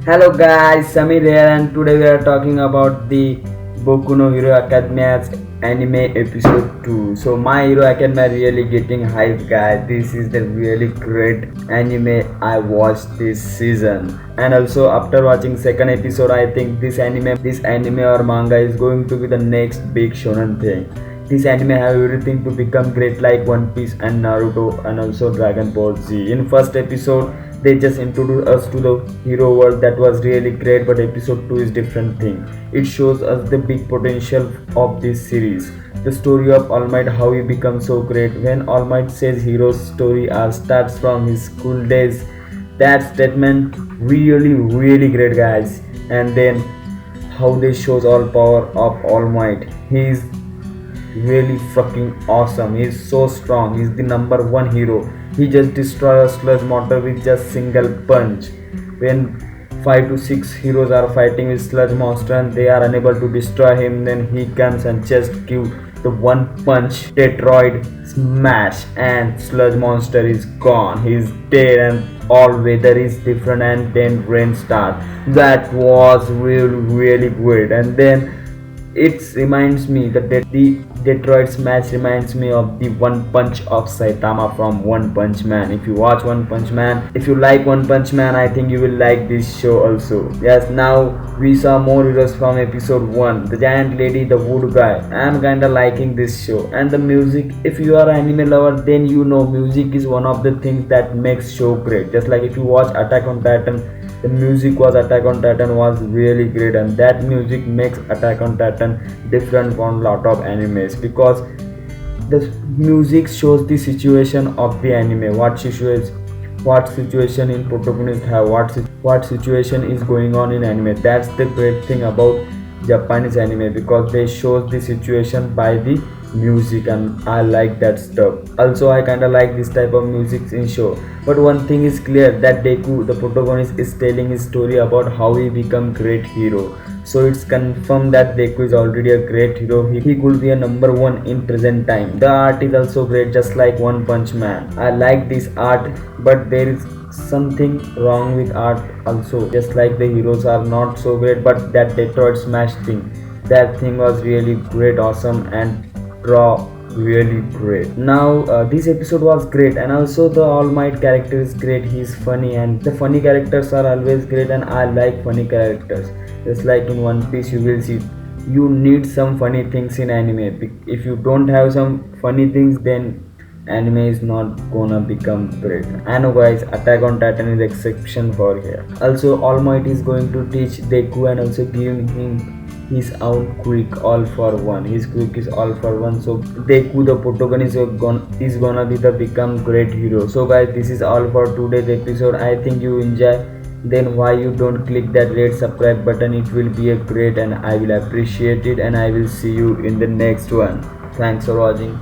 Hello guys, Samir here and today we are talking about the Boku no Hero Academia's anime episode 2. So My Hero Academia really getting hype guys. This is the really great anime I watched this season. And also after watching second episode I think this anime or manga is going to be the next big shonen thing. This anime have everything to become great like One Piece and Naruto and also Dragon Ball Z. In first episode they just introduced us to the hero world that was really great, but episode 2 is different thing. It shows us the big potential of this series. The story of All Might, how he becomes so great. When All Might says hero's story starts from his school days, that statement really great guys. And then how they shows all power of All Might. He is really fucking awesome. He's so strong. He's the number one hero. He just destroys a sludge monster with just single punch. When 5 to 6 heroes are fighting with sludge monster and they are unable to destroy him, then he comes and just give the one punch Tetroid smash and sludge monster is gone. He's dead and all weather is different and then rain starts. That was really great. And then it reminds me that the Detroit Smash reminds me of the One Punch of Saitama from One Punch Man. If you watch One Punch Man, if you like One Punch Man, I think you will like this show also. Yes, now we saw more heroes from episode 1. The giant lady, the wood guy. I am kinda liking this show. And the music, if you are an anime lover, then you know music is one of the things that makes show great. Just like if you watch Attack on Titan, the music was Attack on Titan was really great, and that music makes Attack on Titan different from lot of animes because the music shows the situation of the anime, what situation in protagonist have, what situation is going on in anime. That's the great thing about Japanese anime because they shows the situation by the music and I like that stuff. Also I kinda like this type of music in show. But one thing is clear that Deku, the protagonist, is telling his story about how he become great hero. So it's confirmed that Deku is already a great hero. He could be a number one in present time. The art is also great, just like One Punch Man. I like this art, but there is something wrong with art also. Just like the heroes are not so great, but that Detroit Smash thing, that thing was really great, awesome, and draw really great. Now this episode was great, and also the All Might character is great. He's funny, and the funny characters are always great, and I like funny characters. Just like in One Piece, you will see you need some funny things in anime. If you don't have some funny things, then anime is not gonna become great. I know guys, Attack on Titan is exception for here. Also All Might is going to teach Deku and also giving him his own quick all for one. His quick is all for one. So Deku the protagonist is gonna be the become great hero. So guys, this is all for today's episode. I think you enjoy. Then why you don't click that red subscribe button? It will be a great and I will appreciate it, and I will see you in the next one. Thanks for watching.